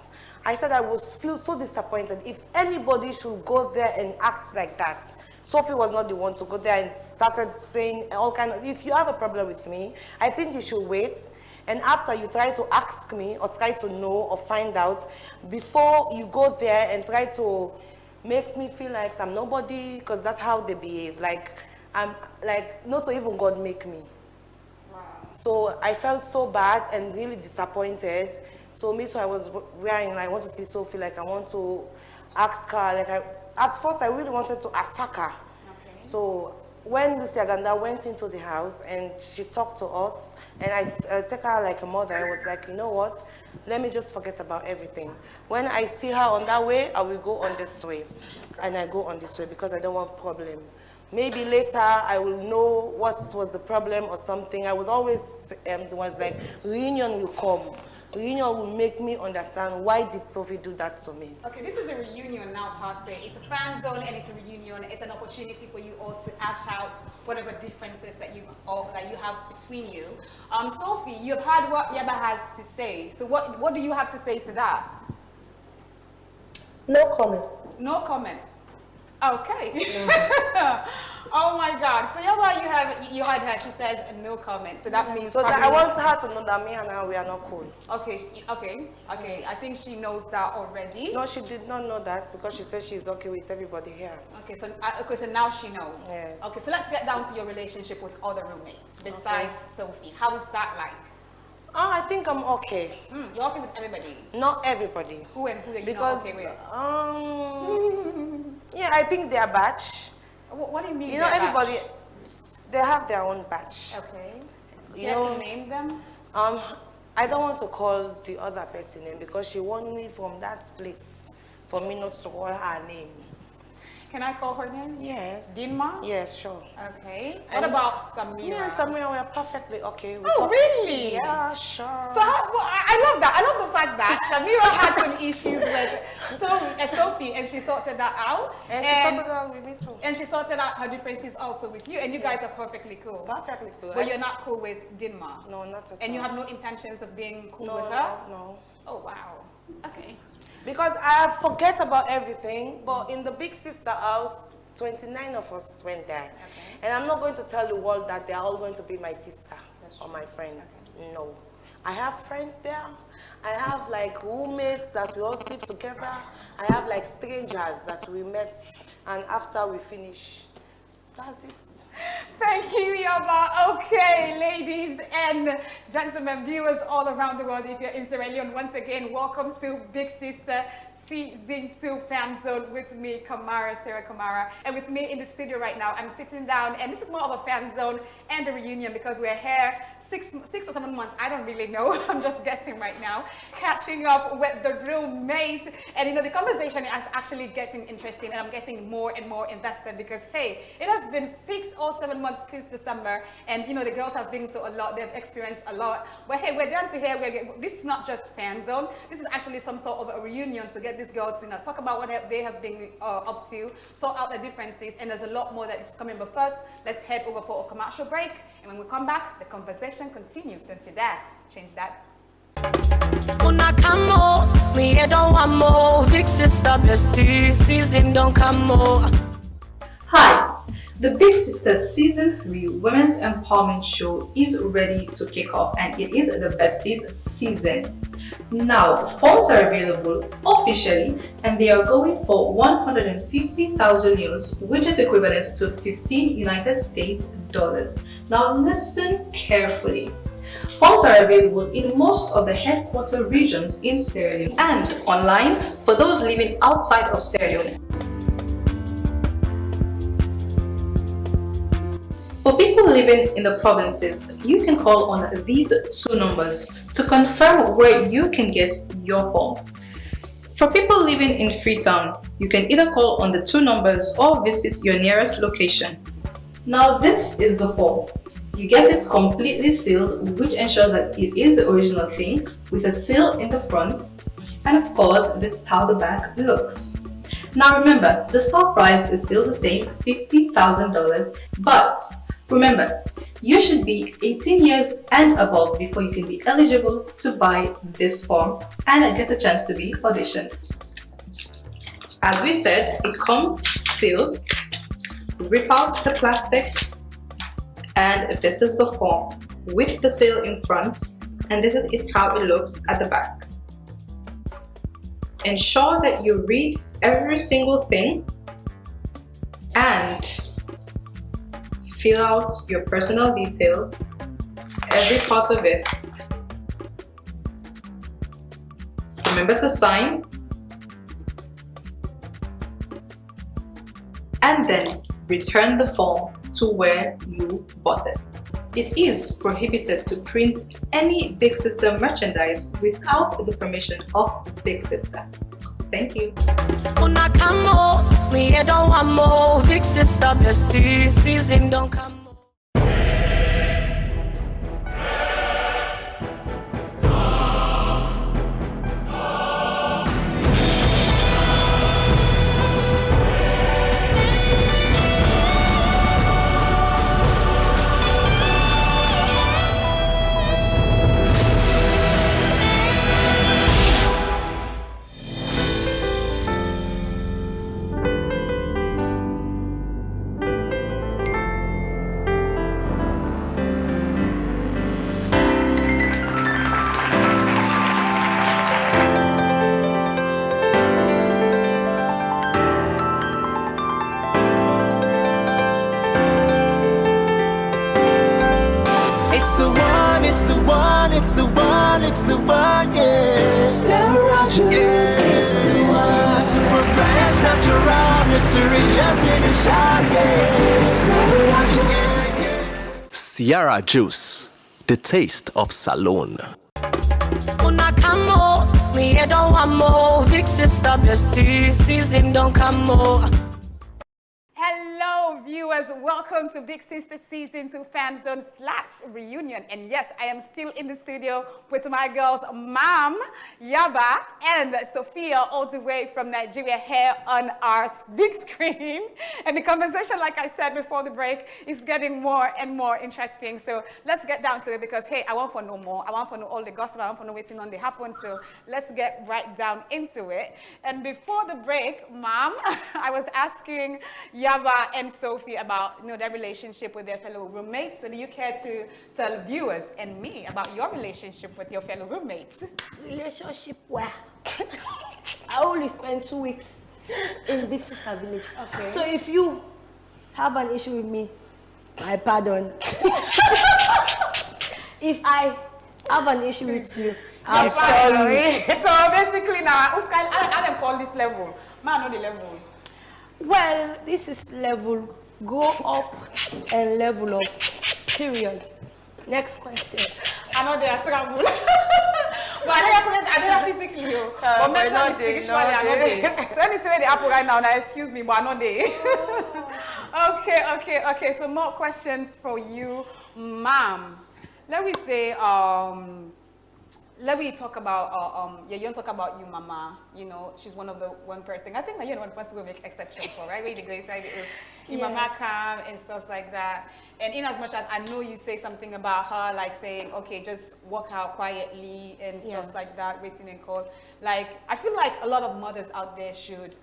I said I feel so disappointed. If anybody should go there and act like that, Sophie was not the one to go there and started saying all kind of, if you have a problem with me, I think you should wait And after you try to ask me or try to know or find out, before you go there and try to make me feel like I'm nobody, because that's how they behave. Like, I'm like, not even God make me. Wow. So I felt so bad and really disappointed. So me too, I was wearing, I want to see Sophie, like I want to ask her, like at first I really wanted to attack her. Okay. So when Lucy Aganda went into the house and she talked to us, and I take her like a mother, I was like, you know what, let me just forget about everything. When I see her on that way, I will go on this way. And I go on this way because I don't want problem. Maybe later I will know what was the problem or something. I was always, was like, reunion will come. Reunion will make me understand why did Sophie do that to me. Okay, this is a reunion now per se. It's a fan zone and it's a reunion. It's an opportunity for you all to ash out whatever differences that you have between you. Sophie, you've heard what Yabba has to say. So what do you have to say to that? No comment. No comments. Okay. No. Oh my God. So Yabba, you heard her. She says no comment. So that means. So that I want her to know that me and her, we are not cool. Okay. I think she knows that already. No, she did not know that because she said she's okay with everybody here. Okay. So now she knows. Yes. Okay. So let's get down to your relationship with other roommates besides Sophie. How is that like? Oh, I think I'm okay. You're okay with everybody? Not everybody. Who are you because, not okay with? Yeah, I think they are batch. What do you mean? You know, everybody, they have their own batch. Okay. You know, to name them? I don't want to call the other person name because she warned me from that place for me not to call her name. Can I call her name? Yes. Dinma? Yes, sure. Okay. What about Samira? Me and Samira, we are perfectly okay. Really? Yeah, sure. So I love that. I love the fact that Samira had some issues with Sophie and she sorted that out. And she sorted it out with me too. And she sorted out her differences also with you. And you guys are perfectly cool. Perfectly cool. But you're not cool with Dinma? No, not at all. And you have no intentions of being cool with her? No. Oh, wow. Okay. Because I forget about everything, but in the big sister house, 29 of us went there. Okay. And I'm not going to tell the world that they're all going to be my sister or my friends. Okay. No. I have friends there. I have like roommates that we all sleep together. I have like strangers that we met, and after we finish, that's it. Thank you, Yabba. Okay, ladies and gentlemen, viewers all around the world, if you're in Sierra Leone, once again, welcome to Big Sister Season 2 Fan Zone with me, Kamara. And with me in the studio right now, I'm sitting down, and this is more of a fan zone and a reunion because we're here 6 or 7 months, I don't really know, I'm just guessing right now, catching up with the roommate. And you know, the conversation is actually getting interesting, and I'm getting more and more invested because, hey, it has been 6 or 7 months since December, and you know, the girls have been to a lot, they've experienced a lot. But hey, we're down to here, this is not just fan zone, this is actually some sort of a reunion to get these girls to, you know, talk about what they have been up to, sort out the differences, and there's a lot more that is coming. But first, let's head over for a commercial break, and when we come back, the conversation continues. Don't you dare change that. Una come on, me I don't want more. Big sister bestie, season don't come more. Hi, the Big Sister Season 3 Women's Empowerment Show is ready to kick off, and it is the besties season. Now, forms are available officially, and they are going for 150,000 euros, which is equivalent to 15 United States dollars. Now listen carefully. Forms are available in most of the headquarter regions in Sierra Leone and online for those living outside of Sierra Leone. For people living in the provinces, you can call on these 2 numbers to confirm where you can get your forms. For people living in Freetown, you can either call on the 2 numbers or visit your nearest location. Now this is the form. You get it completely sealed, which ensures that it is the original thing, with a seal in the front, and of course this is how the back looks. Now remember, the store price is still the same, $50,000, but remember, you should be 18 years and above before you can be eligible to buy this form and get a chance to be auditioned. As we said, it comes sealed. Rip out the plastic, and this is the form with the seal in front and this is how it looks at the back. Ensure that you read every single thing and fill out your personal details, every part of it. Remember to sign, and then return the form to where you bought it. It is prohibited to print any Big Sister merchandise without the permission of Big Sister. Thank you. Big sister, bestie, season don't come. It's the one, yeah. Samura juice, it's the one. Super fresh, natural, nutritious, delicious, yeah. Samura juice. Sierra juice, the taste of salone. Big sister, bestie, season don't come more. Hello viewers, welcome to Big Sister Season 2 Fan Zone / Reunion. And yes, I am still in the studio with my girls Mom, Yabba, and Sophia, all the way from Nigeria, here on our big screen. And the conversation, like I said before the break, is getting more and more interesting. So let's get down to it because, hey, I want to know more. I want to know all the gossip. I want to know what's on the happen. So let's get right down into it. And before the break, Mom, I was asking Yabba and Sophie about their relationship with their fellow roommates. So do you care to tell viewers and me about your relationship with your fellow roommates? Relationship where I only spent 2 weeks in Big Sister Village. Okay. So if you have an issue with me, I pardon. If I have an issue with you, I'm sorry. So basically now, I don't call this level. Man, I know the level. Well, this is level. Go up and level up. Period. Next question. I know they are trouble. But I don't physically. But mentally, spiritually, I know they. So let me say the apple right now. Now, excuse me, but I know they. Okay. So more questions for you, Mom. Let me say, let me talk about, you want to talk about you, Mama. She's one person. I think you're one person we'll make exception for, right? Where you go inside your Mama come and stuff like that. And in as much as I know you say something about her, like saying, okay, just walk out quietly and stuff like that, waiting and call. Like, I feel like a lot of mothers out there should,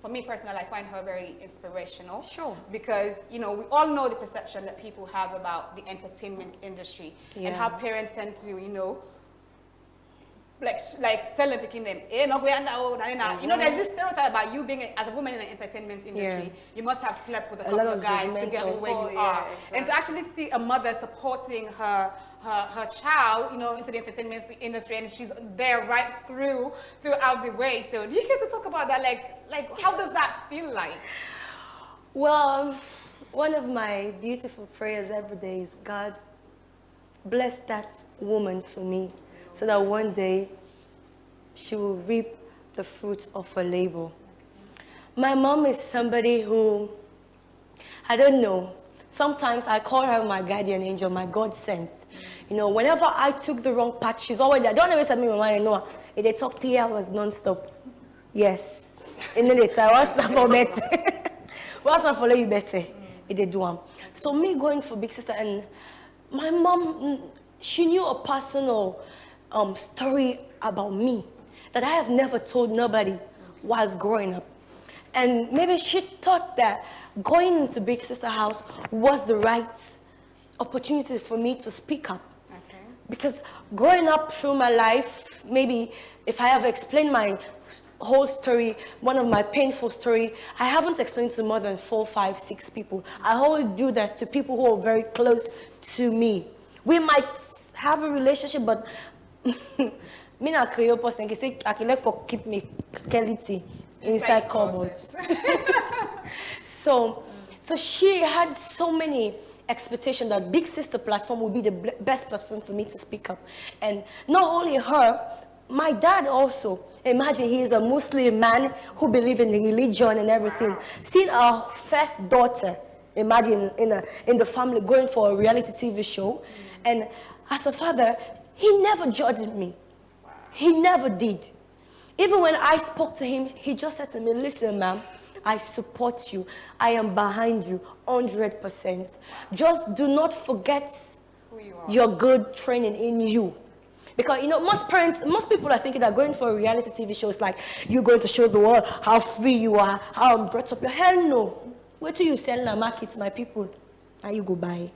for me personally, I find her very inspirational. Sure. Because, we all know the perception that people have about the entertainment industry and how parents tend to, like telling picking them, no, there's this stereotype about you being as a woman in the entertainment industry, you must have slept with a couple of guys to get where you are. Exactly. And to actually see a mother supporting her child, into the entertainment industry, and she's there right throughout the way. So do you care to talk about that? Like how does that feel like? Well, one of my beautiful prayers every day is, God, bless that woman for me, so that one day she will reap the fruit of her labor. My mom is somebody who, I don't know, sometimes I call her my guardian angel, my God sent. Whenever I took the wrong path, she's always there. Don't ever tell me, Mama, I know. They talk 3 hours non-stop. Yes. And then I was not for better. What's not follow you better? They do them. So me going for Big Sister, and my mom, she knew a personal story about me that I have never told nobody while growing up. And maybe she thought that going into Big Sister house was the right opportunity for me to speak up. Okay. because growing up through my life, maybe if I have explained my whole story, one of my painful story, I haven't explained to more than 4, 5, 6 people. I only do that to people who are very close to me. We might have a relationship, but me not Creole person can say I can like for keep me skeleton inside cupboard. So she had so many expectations that Big Sister platform would be the best platform for me to speak up. And not only her, my dad also. Imagine he is a Muslim man who believes in religion and everything. Wow. Seeing our first daughter, imagine in the family going for a reality TV show. And as a father, he never judged me. Wow. He never did. Even when I spoke to him, he just said to me, listen, ma'am, I support you. I am behind you 100%. Just do not forget who you are. Your good training in you. Because, you know, most people are thinking that going for a reality TV show is like, you're going to show the world how free you are, how brought up your hell no. Wait till you sell in the market, my people, and you go buy.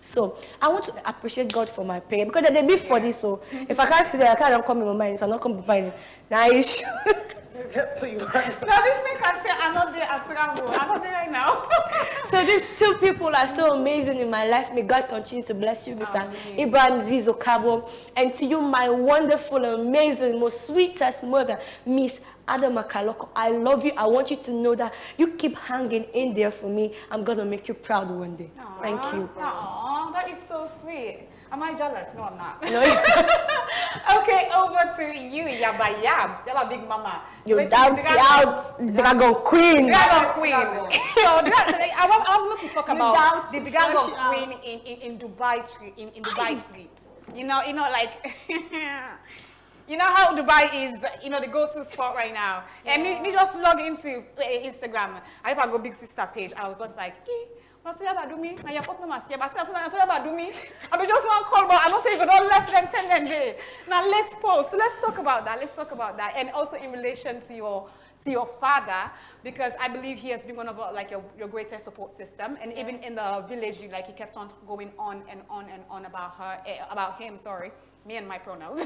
So, I want to appreciate God for my parents, because they live for this, so if I can't see that, I can't come in my mind, so I'm not come to find it. Nice. Now this man can say, I'm not there at Rambo. I'm not there right now. So these 2 people are so amazing in my life. May God continue to bless you, Mr. Ibrahim Zizo Kabo. And to you, my wonderful, amazing, most sweetest mother, Miss Adama Kaloko. I love you. I want you to know that you keep hanging in there for me. I'm going to make you proud one day. Aww. Thank you. Aww, that is so sweet. Am I jealous? No, I'm not. No. Okay, over to you, Yabba Yabz. Yabba Big Mama. You down out, Dragon Queen. Dragon Queen. So I want to talk about the Dragon Queen in Dubai trip. In Dubai trip. You know, like you know how Dubai is, you know, the go-to spot right now. Yeah. And me just log into Instagram. I go Big Sister page. I was just like, I just want to call, but I'm not saying you don't left them 10 then day. Now let's pause. So let's talk about that. Let's talk about that. And also in relation to your father, because I believe he has been one of like your greatest support system. And even in the village, you kept on going on and on and on about him, sorry. Me and my pronouns.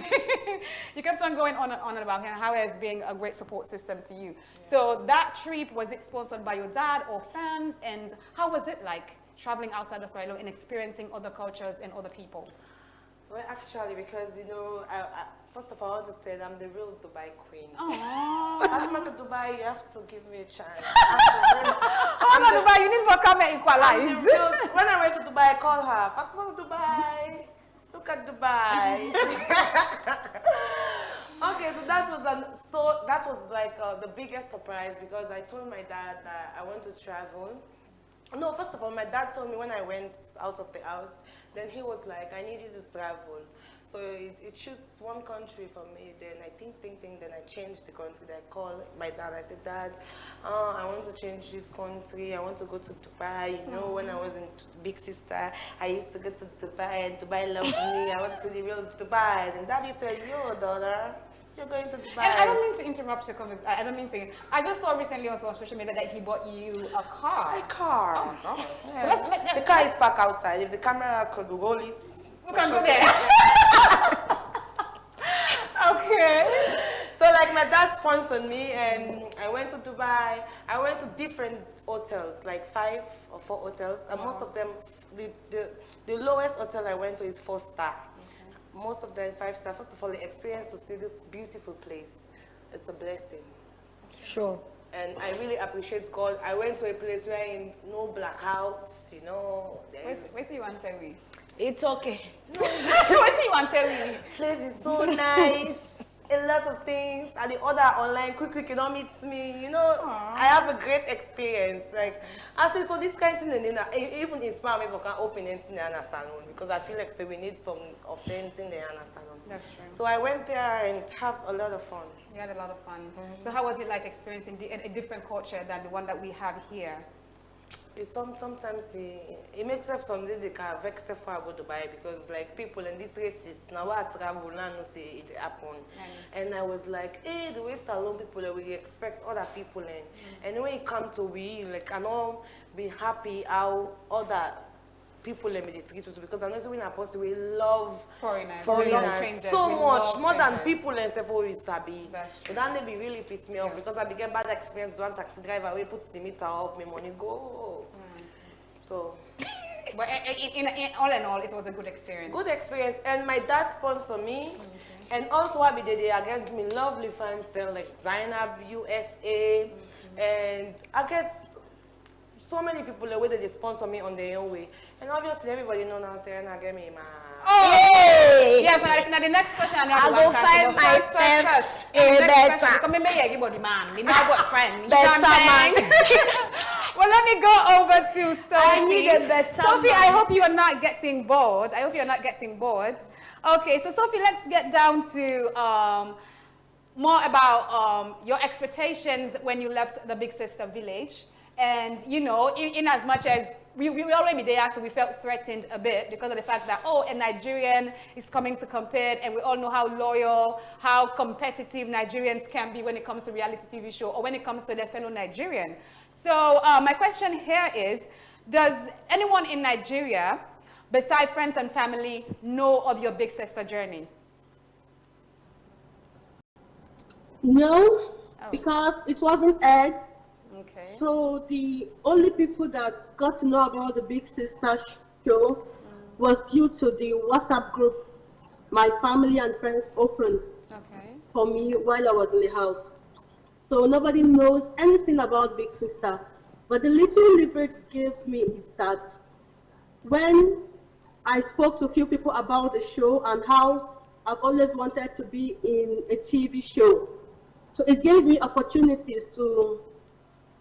You kept on going on and on about him, how he has been a great support system to you. Yeah. So that trip, was it sponsored by your dad or fans? And how was it like traveling outside of Sierra Leone and experiencing other cultures and other people? Well, actually, because, you know, first of all, I want to say that I'm the real Dubai queen. Aww. Fatmata Dubai, you have to give me a chance. Dubai, you need more come and equalize. When I went to Dubai, I called her, Fatmata Dubai. Look at Dubai. Okay, so that was like the biggest surprise, because I told my dad that I want to travel. No, first of all, my dad told me when I went out of the house, then he was like, I need you to travel. So it chose one country for me. Then I think, then I changed the country. Then I called my dad. I said, Dad, I want to change this country. I want to go to Dubai. You know, when I was in Big Sister, I used to go to Dubai, and Dubai loved me. I want to see the real Dubai. And Daddy said, yo, daughter, you're going to Dubai. And I don't mean to interrupt your conversation. I don't mean to. I just saw recently on social media that he bought you a car. A car. Oh my God. Yeah. So the car is parked outside. If the camera could roll it, we can go there. Okay. So like my dad sponsored me, and I went to Dubai. I went to different hotels, like 5 or 4 hotels, and most of them, the lowest hotel I went to is 4-star. Most of them 5-star. First of all, the experience to see this beautiful place, it's a blessing. Sure. And I really appreciate God. I went to a place where in no blackouts, you know. Where's you want to tell me? It's okay. Where's you want to tell me? Place is so nice. A lot of things. And the other online, quick, you don't meet me. You know, I have a great experience. Like, I say, so this kind of thing, even inspire me to open anything in a salon, because I feel like so we need some of them in the salon. That's true. So I went there and have a lot of fun. You had a lot of fun. So how was it like experiencing a different culture than the one that we have here? It's sometimes it makes up something they can vex for I go to Dubai, because like people in these races now I travel now no say it happen. And I was like, hey, the way salon people we expect other people and when it come to we like I know be happy how other people let me treat us because I know when I post we love foreigners so much more than people and stuff always sabi. But then they be really pissed me off because I became bad experience. One taxi driver we puts the meter up, my money go. So. But in all in all, it was a good experience. Good experience, and my dad sponsored me, and also I did I get me lovely fans like Zainab, USA, and I get so many people the way that they sponsor me on their own way, and obviously everybody know now saying I get me my. Oh yes, now the next question I go find myself a better. Come here, everybody man, the now boyfriend, better man. Well, let me go over to Sophie. I need a better Sophie, man. I hope you are not getting bored. Okay, so Sophie, let's get down to more about your expectations when you left the Big Sister village. And, you know, in as much as we already there, so we felt threatened a bit because of the fact that, oh, a Nigerian is coming to compete, and we all know how loyal, how competitive Nigerians can be when it comes to reality TV show or when it comes to their fellow Nigerian. So my question here is, does anyone in Nigeria, besides friends and family, know of your Big Sister journey? No, because it wasn't aired. Okay. So the only people that got to know about the Big Sister show was due to the WhatsApp group my family and friends opened for me while I was in the house. So nobody knows anything about Big Sister. But the little leverage it gives me is that when I spoke to a few people about the show and how I've always wanted to be in a TV show, so it gave me opportunities to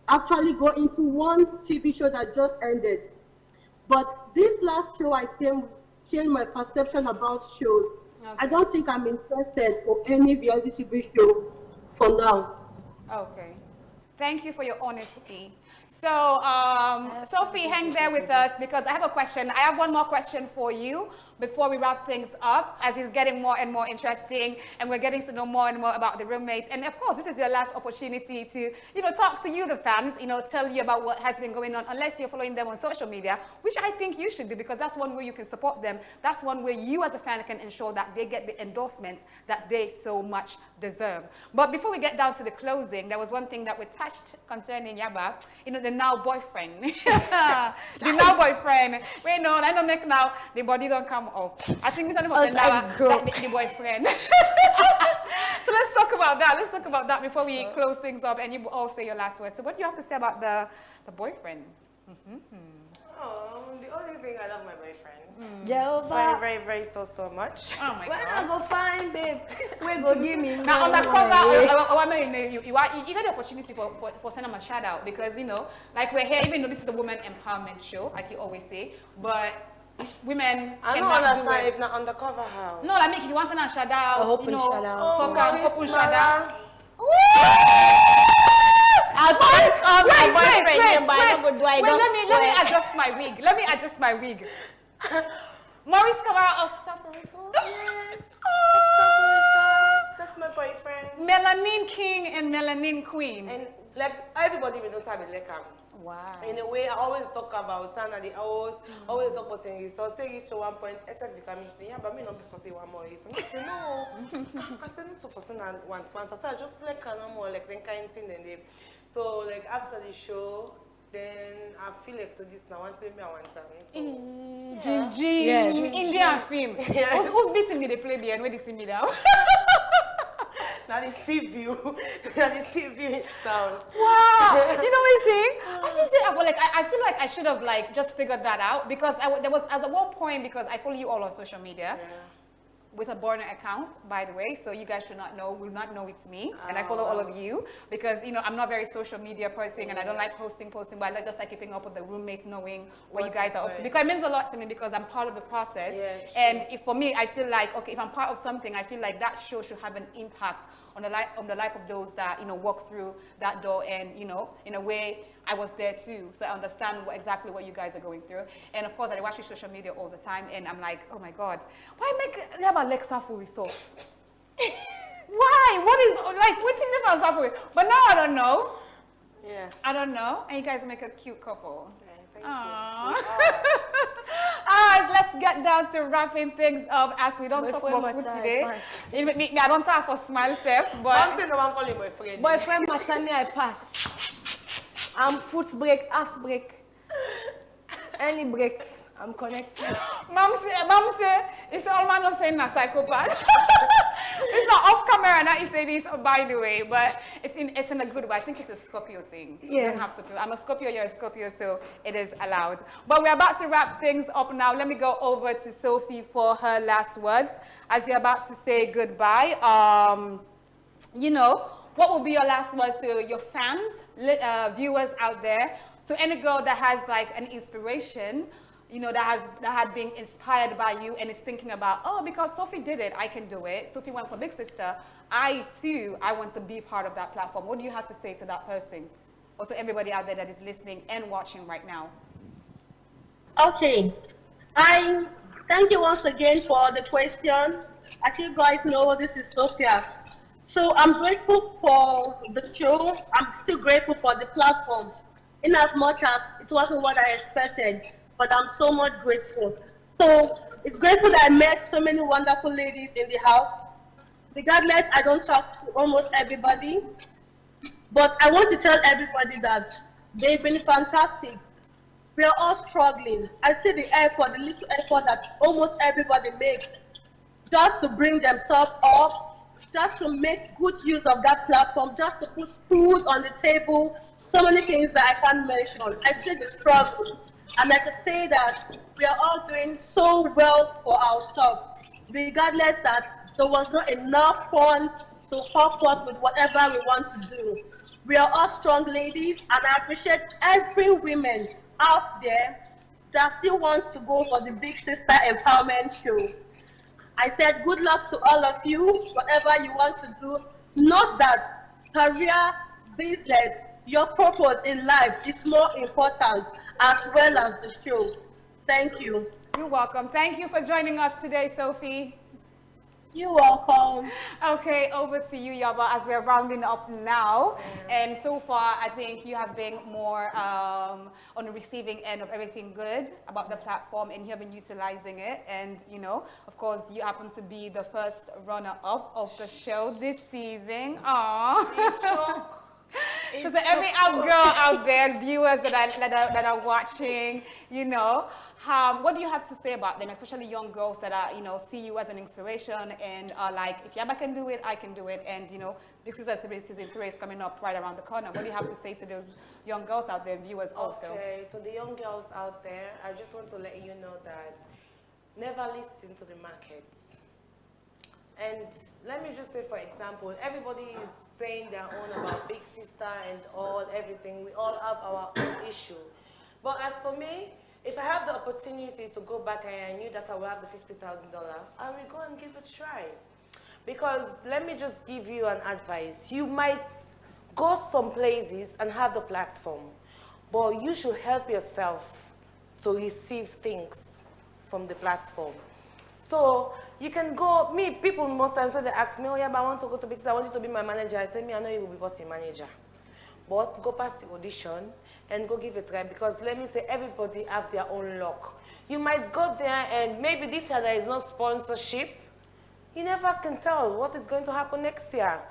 actually go into one TV show that just ended. But this last show I came changed my perception about shows. I don't think I'm interested for any reality TV show for now. Okay. Thank you for your honesty. So, Sophie, hang there with us because I have a question. I have one more question for you before we wrap things up, as it's getting more and more interesting and we're getting to know more and more about the roommates. And of course, this is your last opportunity to, you know, talk to you, the fans, you know, tell you about what has been going on, unless you're following them on social media, which I think you should do because that's one way you can support them. That's one way you as a fan can ensure that they get the endorsements that they so much deserve. But before we get down to the closing, there was one thing that we touched concerning Yabba, you know, the now boyfriend. The now boyfriend. Wait, no, I don't make now, the body don't come off. I think it's now the boyfriend. So let's talk about that. Let's talk about that before we close things up and you all say your last words. So what do you have to say about the boyfriend? Oh, the only thing I love my boyfriend. Jehovah. Very, very, very so much. Oh my God. When I go find babe, we go give me now on that cover, you got the opportunity for sending them a shout out because, you know, like we're here, even though this is a woman empowerment show, like you always say, but women I don't understand if not undercover how. No, like if you want to send a shout out, open you know, shout out. so come open shout out. I'll first call my boyfriend, but I don't go do I don't let me adjust my wig. Let me adjust my wig. Maurice Kamara of Sapporo. Yes. Oh, that's my boyfriend. Melanin King and Melanin Queen. And like everybody will know Sabi like wow. In a way, I always talk about Tana the house, always talk about things. So I'll take it to one point, except becoming say, yeah, but me not before say one more. So I say no. I said not so for saying one. So I said just like no more like then kind of thing. Then they. So like after the show, then I feel like so this now once maybe I want time. So, yes. Indian film. Yes. Who's beating me? They play behind. Where they see me now? Now the sea view. Now the sea view is sound. Wow. You know what I'm saying? I feel like I should have like just figured that out because there was at one point because I follow you all on social media. Yeah. With a burner account, by the way, so you guys should not know, will not know it's me, and I follow all of you because you know I'm not very social media person, and I don't like posting, but I like just like keeping up with the roommates, knowing what you guys are up to because it means a lot to me because I'm part of the process. Yeah, and if for me, I feel like okay, if I'm part of something, I feel like that show should have an impact on the life of those that you know walk through that door, and you know in a way I was there too, so I understand exactly what you guys are going through. And of course, I watch your social media all the time, and I'm like, oh my God, why have Alexa for results? Why? What is like? What's the difference for? But now I don't know. Yeah. I don't know. And you guys make a cute couple. Okay, thank you. Alright, let's get down to wrapping things up as we don't talk about food today. I don't talk for smile self, but I'm saying no one call you boyfriend. Boyfriend matter me I pass. I'm foot break, half break. Any break, I'm connected. Mom say, it's all man not saying a psychopath. It's not off camera that he say this, by the way, but it's in a good way. I think it's a Scorpio thing. Yeah. You don't have to feel. I'm a Scorpio, you're a Scorpio, so it is allowed. But we're about to wrap things up now. Let me go over to Sophie for her last words. As you're about to say goodbye, you know, what will be your last words to your fans, viewers out there? So any girl that has like an inspiration, you know, that had been inspired by you and is thinking about, oh, because Sophie did it, I can do it. Sophie went for Big Sister. I want to be part of that platform. What do you have to say to that person? Also, everybody out there that is listening and watching right now. Okay. I thank you once again for the question. As you guys know, this is Sophia. So I'm grateful for the show. I'm still grateful for the platform. In as much as it wasn't what I expected, but I'm so much grateful. So it's grateful that I met so many wonderful ladies in the house. Regardless, I don't talk to almost everybody, but I want to tell everybody that they've been fantastic. We are all struggling. I see the effort, the little effort that almost everybody makes just to bring themselves up, just to make good use of that platform, just to put food on the table, so many things that I can't mention. I see the struggle. And I could say that we are all doing so well for ourselves, regardless that there was not enough funds to help us with whatever we want to do. We are all strong ladies, and I appreciate every woman out there that still wants to go for the Big Sister Empowerment Show. I said good luck to all of you, whatever you want to do. Note that career, business, your purpose in life is more important as well as the show. Thank you. You're welcome. Thank you for joining us today, Sophie. You're welcome. Okay, over to you, Yabba, as we're rounding up now. And so far, I think you have been more on the receiving end of everything good about the platform, and you have been utilizing it. And, you know, of course, you happen to be the first runner-up of the show this season. Aww. So to every girl out there, viewers that are watching, you know, what do you have to say about them, especially young girls that are, you know, see you as an inspiration and are like, if Yabba can do it, I can do it. And, you know, Big Sister Season 3 is coming up right around the corner. What do you have to say to those young girls out there, viewers also? Okay, to the young girls out there, I just want to let you know that never listen to the market. And let me just say, for example, everybody is saying their own about Big Sister and all, everything. We all have our own issue. But as for me, if I have the opportunity to go back and I knew that I would have the $50,000, I will go and give it a try. Because let me just give you an advice. You might go some places and have the platform, but you should help yourself to receive things from the platform. So you can go, people most times when they ask me, oh yeah, but I want to go to Big Sister, I want you to be my manager. I say, I know you will be bossy manager. But go past the audition and go give it a try, because let me say, everybody have their own luck. You might go there and maybe this year there is no sponsorship. You never can tell what is going to happen next year.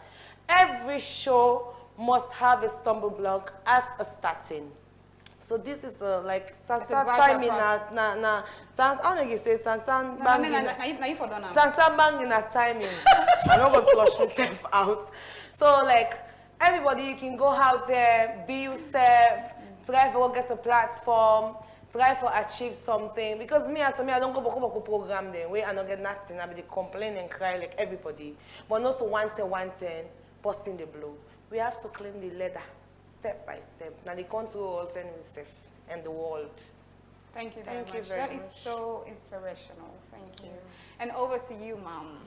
Every show must have a stumble block at a starting. So this is like Sansa timing na Sans how do you say Sansa bang Sansa bang in a timing. I'm not going to flush myself out. So like everybody, you can go out there, be yourself, try to get a platform, try to achieve something. Because me, I don't go to program them where I don't get nothing. I be complain and cry like everybody. But not to one thing, busting the blow. We have to clean the leather step by step. Now the control all things and the world. Thank you very much. That is so inspirational. Thank you. And over to you, Mom.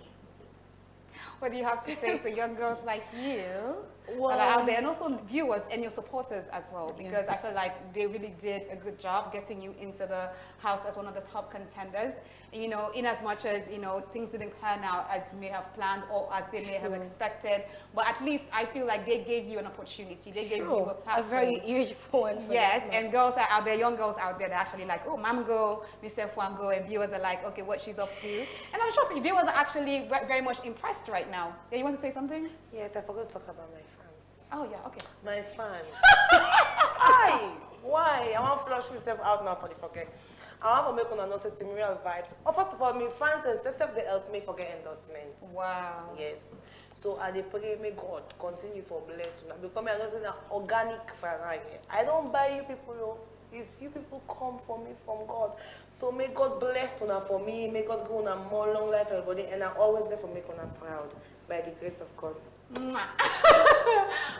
What do you have to say to young girls like you that Well, are out there, and also viewers and your supporters as well? Because I feel like they really did a good job getting you into the house as one of the top contenders. You know, in as much as, you know, things didn't pan out as you may have planned or as they may have expected, but at least I feel like they gave you an opportunity. They gave you a platform. A very huge one. Yes, and girls are out there, young girls out there, they're actually like, oh, mam go, myself one go, and viewers are like, okay, what she's up to. And I'm sure viewers are actually very much impressed right now. Yeah, you want to say something? Yes, I forgot to talk about my fans. Oh, yeah, okay. My fans. Why? Why? I want to flush myself out now for the forget. I want to make one notice in real vibes. Oh, first of all, my fans and self they help me forget endorsements. Wow. Yes. So I pray may God continue for bless you. Because I know an organic fire. I don't buy you people. No. It's you people come for me from God. So may God bless you for me. May God go on more long life everybody. And I'm always there for make you proud by the grace of God.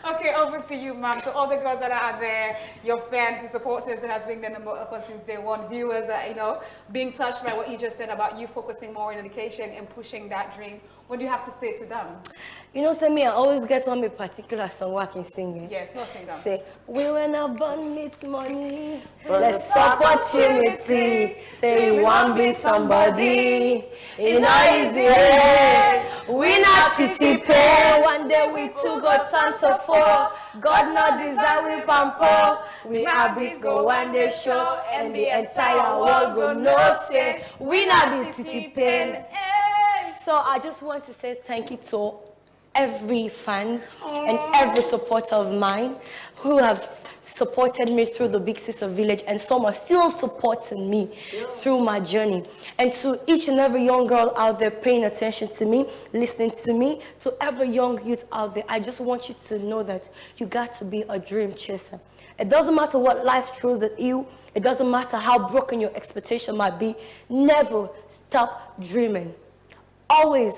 Okay, over to you, ma'am. So all the girls that are out there, your fans, your supporters that has been the number of us since day one, viewers that, you know, being touched by what you just said about you focusing more on education and pushing that dream. What do you have to say to them? You know, say me, I always get one particular song where I can sing it. Yes, no sing them. Say, we were not born with money, let's opportunity. Say, we want be somebody. You know, easy. We not city pay. One day we two got Santa for. God not desire we pamper. We habits go one day show, and the entire world go know. Say, we not the city pay. So I just want to say thank you to every fan and every supporter of mine who have supported me through the Big Sister village, and some are still supporting me through my journey. And to each and every young girl out there paying attention to me, listening to me, to every young youth out there, I just want you to know that you got to be a dream chaser. It doesn't matter what life throws at you. It doesn't matter how broken your expectation might be. Never stop dreaming. Always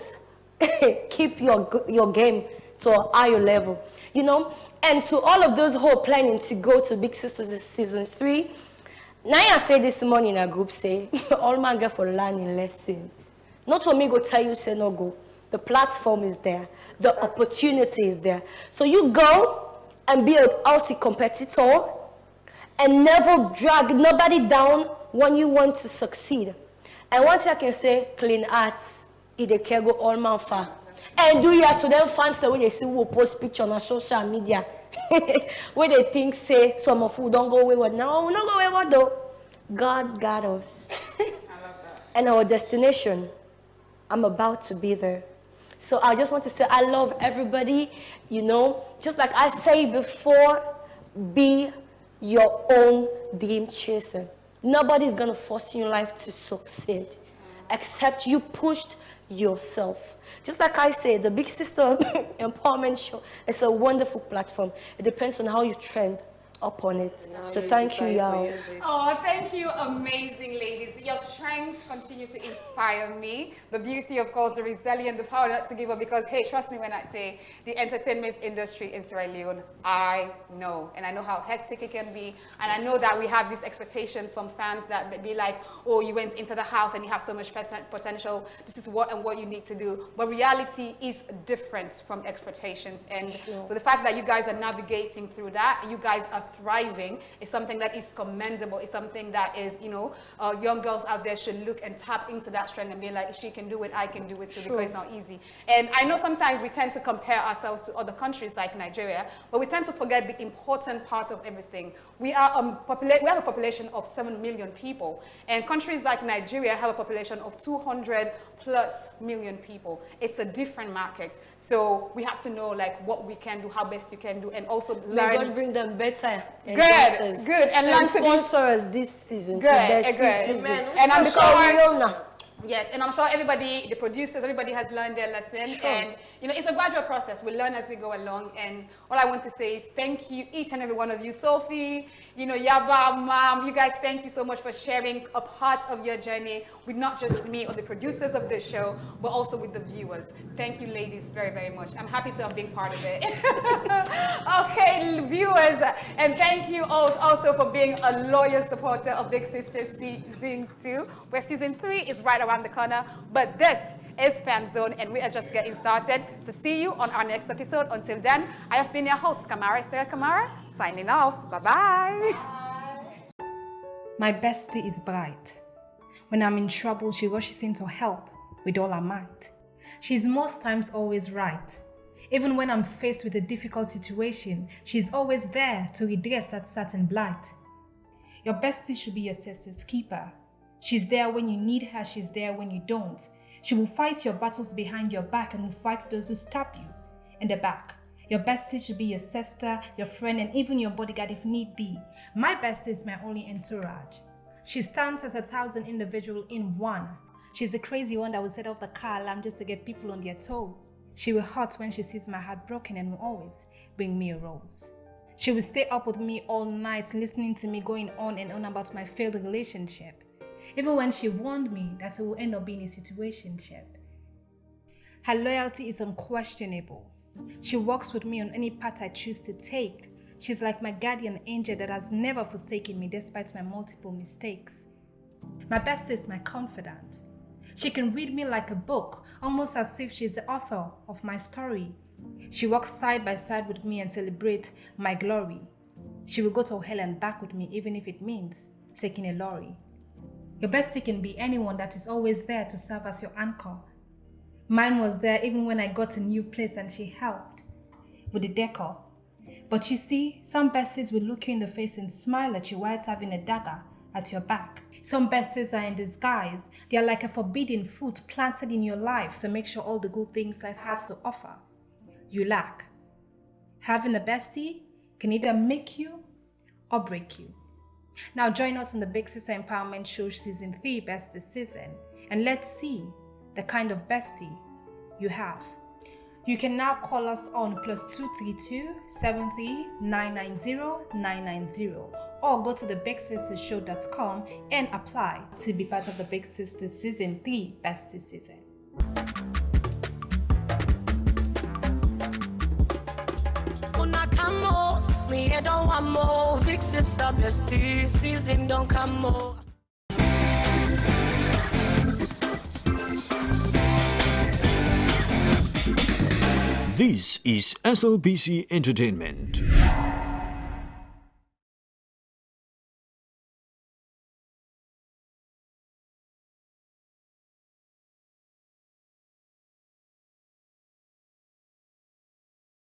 keep your game to a higher level, you know. And to all of those who are planning to go to Big Sisters season 3, Naya said this morning in a group, say, all man get for learning lesson. Not for me go tell you, say no go. The platform is there. The opportunity is there. So you go and be a healthy competitor and never drag nobody down when you want to succeed. And one thing I can say, clean arts, it can go all man far. And do you to them fans that when they see who post picture on social media, where they think say some of who don't go wayward. No, we don't go wayward though. God got us. I love that. And our destination, I'm about to be there. So I just want to say I love everybody, you know, just like I say before, be your own dream chaser. Nobody's gonna force you in life to succeed, except you pushed yourself. Just like I said, the Big Sister Empowerment Show is a wonderful platform. It depends on how you trend upon it. So thank you, y'all. Oh, thank you, amazing ladies. Your strength continue to inspire me. The beauty, of course, the resilience, the power not to give up. Because, hey, trust me when I say the entertainment industry in Sierra Leone, I know. And I know how hectic it can be. And I know that we have these expectations from fans that be like, oh, you went into the house and you have so much potential. This is what and what you need to do. But reality is different from expectations. And so the fact that you guys are navigating through that, you guys are thriving, is something that is commendable. It's something that is, you know, young girls out there should look and tap into that strength and be like, if she can do it, I can do it too, because it's not easy. And I know sometimes we tend to compare ourselves to other countries like Nigeria, but we tend to forget the important part of everything. We have a population of 7 million people, and countries like Nigeria have a population of 200+ million people. It's a different market. So we have to know like what we can do, how best you can do, and also learn. May God bring them better. Good, and learn to sponsor us this season. Good. And I'm sure. Yes, and I'm sure everybody, the producers, everybody has learned their lesson. Sure. And, you know, it's a gradual process. We learn as we go along. And all I want to say is thank you, each and every one of you. Sophie, you know, Yabba, Mom, you guys, thank you so much for sharing a part of your journey with not just me or the producers of this show, but also with the viewers. Thank you, ladies, very, very much. I'm happy to have been part of it. Okay, viewers, and thank you also for being a loyal supporter of Big Sister Season 2, where Season 3 is right around the corner. But this is Fan Zone, and we are just getting started. So see you on our next episode. Until then, I have been your host, Kamara, signing off. Bye-bye. My bestie is bright. When I'm in trouble, she rushes in to help with all her might. She's most times always right. Even when I'm faced with a difficult situation, she's always there to redress that certain blight. Your bestie should be your sister's keeper. She's there when you need her, she's there when you don't. She will fight your battles behind your back and will fight those who stab you in the back. Your bestie should be your sister, your friend, and even your bodyguard if need be. My bestie is my only entourage. She stands as 1,000 individuals in one. She's the crazy one that will set off the car alarm just to get people on their toes. She will hurt when she sees my heart broken and will always bring me a rose. She will stay up with me all night listening to me going on and on about my failed relationship. Even when she warned me that it will end up being a situationship. Her loyalty is unquestionable. She walks with me on any path I choose to take. She's like my guardian angel that has never forsaken me despite my multiple mistakes. My bestie is my confidant. She can read me like a book, almost as if she's the author of my story. She walks side by side with me and celebrates my glory. She will go to hell and back with me even if it means taking a lorry. Your bestie can be anyone that is always there to serve as your anchor. Mine was there even when I got a new place and she helped with the decor. But you see, some besties will look you in the face and smile at you while it's having a dagger at your back. Some besties are in disguise. They are like a forbidden fruit planted in your life to make sure all the good things life has to offer you lack. Having a bestie can either make you or break you. Now join us in the Big Sister Empowerment Show Season 3 Bestie Season, and let's see the kind of bestie you have. You can now call us on +232 73 990 990 or go to thebigsistershow.com and apply to be part of the Big Sister Season 3 Bestie Season. Me, I don't want more. Big sister, bestie, season don't come more. This is SLBC Entertainment.